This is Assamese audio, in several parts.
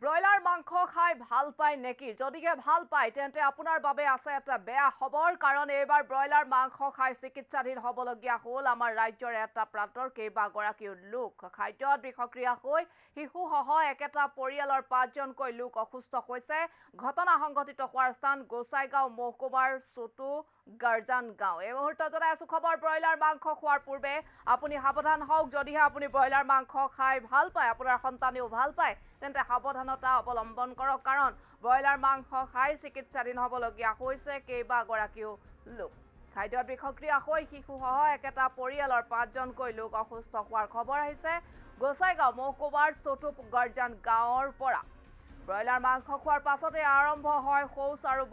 ব্ৰইলাৰ মাংস খাই ভাল পায় নেকি? যদিহে ভাল পায় তেন্তে আপোনাৰ বাবে আছে এটা বেয়া খবৰ, কাৰণ এইবাৰ ব্ৰইলাৰ মাংস খাই চিকিৎসাধীন হ'বলগীয়া হ'ল আমাৰ ৰাজ্যৰ এটা প্ৰান্তৰ কেইবাগৰাকীও লোক। খাদ্যত বিষক্ৰিয়া হৈ শিশুসহ একেটা পৰিয়ালৰ 5জনকৈ লোক অসুস্থ হৈছে। ঘটনা সংঘটিত হোৱাৰ স্থান গোসাইগাঁও মহকুমাৰ চুটু গাৰ্জান গাঁও। এই মুহূৰ্তত জনাই আছো খবৰ, ব্ৰইলাৰ মাংস খোৱাৰ পূৰ্বে আপুনি সাৱধান হওক। যদিহে আপুনি ব্ৰইলাৰ মাংস খাই ভাল পায়, আপোনাৰ সন্তানেও ভাল পায়, তেন্তে সাৱধানতা অৱলম্বন কৰক, কাৰণ ব্ৰইলাৰ মাংস খাই চিকিৎসাধীন হ'বলগীয়া হৈছে কেইবাগৰাকীও লোক। খাদ্যত বিষক্ৰিয়া হৈ শিশুসহ একেটা পৰিয়ালৰ 5জনকৈ লোক অসুস্থ হোৱাৰ খবৰ আহিছে গোসাইগাঁও মহকুমাৰ চুটু গাৰ্জান গাঁৱৰ পৰা। ব্ৰইলাৰ মাংস খোৱাৰ পাছতে আৰম্ভ হয় শৌচ আৰু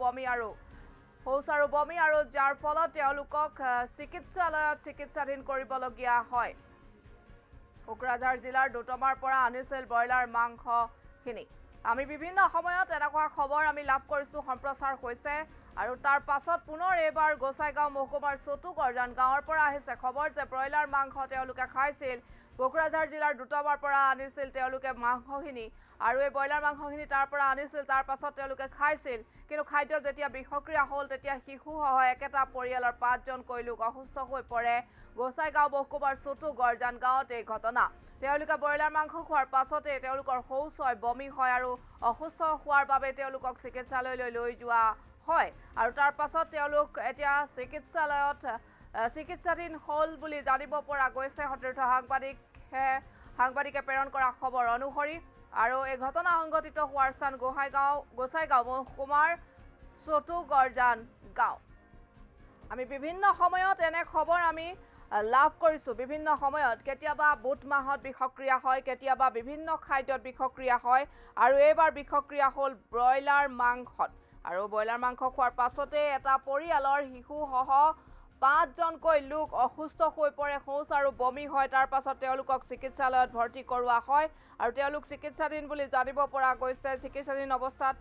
বমি, আৰু যাৰ ফলত তেওঁলোকক চিকিৎসালয়ত চিকিৎসাধীন কৰিবলগীয়া হয়। কোকৰাঝাৰ জিলাৰ দুটমাৰ পৰা আনিছিল ব্ৰইলাৰ মাংসখিনি। আমি বিভিন্ন সময়ত এনেকুৱা খবৰ আমি লাভ কৰিছোঁ, সম্প্ৰচাৰ হৈছে, আৰু তাৰ পাছত পুনৰ এইবাৰ গোসাইগাঁও মহকুমাৰ চুটু গাৰ্জান গাঁৱৰ পৰা আহিছে খবৰ যে ব্ৰইলাৰ মাংস তেওঁলোকে খাইছিল। কোকৰাঝাৰ জিলাৰ দুটমাৰ পৰা আনিছিল তেওঁলোকে মাংসখিনি, আৰু এই ব্ৰইলাৰ মাংসখিনি তাৰ পৰা আনিছিল, তাৰ পাছত তেওঁলোকে খাইছিল। কিন্তু খাদ্য যেতিয়া বিষক্ৰিয়া হ'ল, তেতিয়া শিশুসহ একেটা পৰিয়ালৰ 5জনকৈ লোক অসুস্থ হৈ পৰে। গোসাইগাঁও মহকুমাৰ চুটু গাৰ্জান গাঁৱত এই ঘটনা। তেওঁলোকে ব্ৰইলাৰ মাংস খোৱাৰ পাছতে তেওঁলোকৰ শৌচ হয়, বমি হয়, আৰু অসুস্থ হোৱাৰ বাবে তেওঁলোকক চিকিৎসালয়লৈ লৈ যোৱা হয়, আৰু তাৰ পাছত তেওঁলোক এতিয়া চিকিৎসালয়ত চিকিৎসাধীন হ'ল বুলি জানিব পৰা গৈছে সতীৰ্থ সাংবাদিকে প্ৰেৰণ কৰা খবৰ অনুসৰি। আৰু এই ঘটনা সংঘটিত হোৱাৰ স্থান গোসাইগাঁও মহকুমাৰ চুটু গাৰ্জান গাঁও। আমি বিভিন্ন সময়ত এনে খবৰ আমি লাভ কৰিছোঁ, বিভিন্ন সময়ত কেতিয়াবা বুট মাহত বিষক্ৰিয়া হয়, কেতিয়াবা বিভিন্ন খাদ্যত বিষক্ৰিয়া হয়, আৰু এইবাৰ বিষক্ৰিয়া হ'ল ব্ৰইলাৰ মাংসত। আৰু ব্ৰইলাৰ মাংস খোৱাৰ পাছতে এটা পৰিয়ালৰ শিশুসহ 5জনকৈ লোক অসুস্থ হৈ পৰে, শৌচ আৰু বমি হয়, তাৰ পাছত তেওঁলোকক চিকিৎসালয়ত ভৰ্তি কৰোৱা হয়, আৰু তেওঁলোক চিকিৎসাধীন বুলি জানিব পৰা গৈছে, চিকিৎসাধীন অৱস্থাত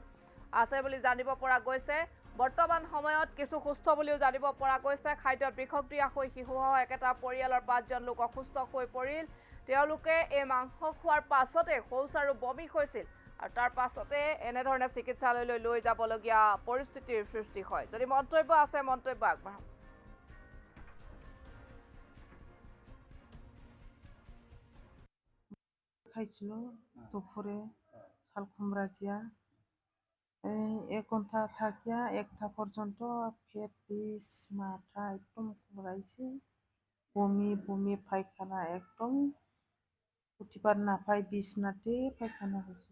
আছে বুলি জানিব পৰা গৈছে। বৰ্তমান সময়ত কিছু সুস্থ বুলিও জানিব পৰা গৈছে। খাদ্যত বিষক্ৰিয়া হৈ শিশুসহ একেটা পৰিয়ালৰ 5জন লোক অসুস্থ হৈ পৰিল। তেওঁলোকে এই মাংস খোৱাৰ পাছতে শৌচ আৰু বমি হৈছিল, আৰু তাৰ পাছতে এনেধৰণে চিকিৎসালয়লৈ লৈ যাবলগীয়া পৰিস্থিতিৰ সৃষ্টি হয়। যদি মন্তব্য আছে, মন্তব্য আগবঢ়াওক। খাইছিলো দুপুরে শাল কুমড়া দিয়া 1 ঘন্টা থাকিয়া 1টা পর্যন্ত পেট বিষ মাথা একদম ঘুরাইছে, বমি পায়খানা একদম উঠিবার না পাই, বিছনাতে পায়খানা হয়েছে।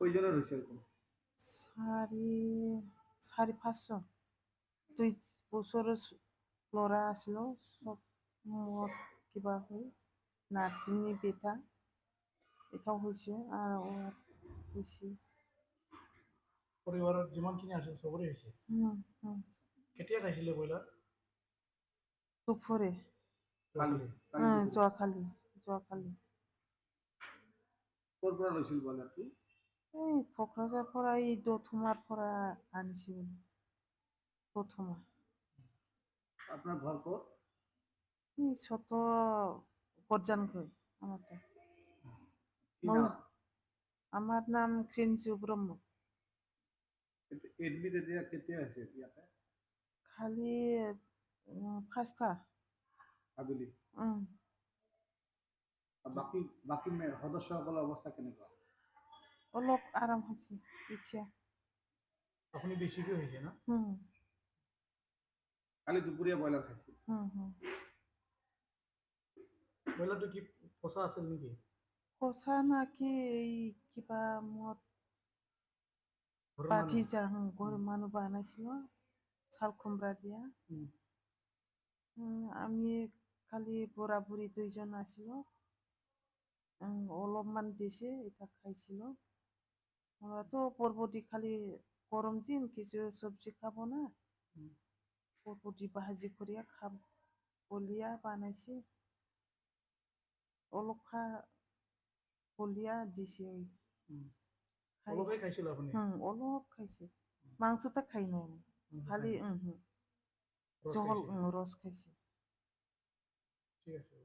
কয়জনের হয়েছে এরকম? 4-5জন। 2 বছরের লড়া আসলো, সব মদ কিবা হয়ে নাতিনি বেটা এটাও হয়েছে, আর ও হয়েছে। পরিবারের যিমানখিনি আছে সবরে হয়েছে। কেতিয়া খাইছিলে ব্ৰইলাৰ? দুপুৰে যোৱাকালি। ক'ৰ পৰা লৈছিল ব্ৰইলাৰটো? এই কোকৰাঝাৰ পৰা, এই দথমাৰ পৰা আনিছিল। দথমা। আপনার ঘর ক'ত? এই ছোট গরজানগঞ্জ আমাদের। কি নাম? আমার নাম কৃঞ্জু ব্রহ্ম। এডমিট এতিয়া কেতিয়া আছে ইয়াতে? খালি 5টা আবেলি। বাকী সদস্যসকলৰ অৱস্থা কেনেকুৱা? অলপ আৰাম হয়েছে ইচ্ছা। আপুনি বেছিকৈ হৈছে না? কালি দুপৰীয়া ব্ৰইলাৰ খাইছিল। ব্ৰইলাৰটো কি পচা আছিল নেকি? পচা নাকি এই কিবা মদ বাটি ঘরের মানুষ বানাইছিল শাল কুমড়া দিয়া। আমি খালি বুড়া বুড়ি 2জন আসিল, অলপমান দিছে, এটা খাইছিল। আমরা তো পরবর্তী খালি গরম দিন কিছু সবজি খাবো না, পরবর্তী ভাজি করিয়া খাব বলিয়া বানাইছে, অলপ বলিয়া দিছে। অলপই খাইছিল আপুনি? অলপ খাইছে, মাংসটা খাই নাই আমি, খালি জল রস খাইছে। ঠিক আছে।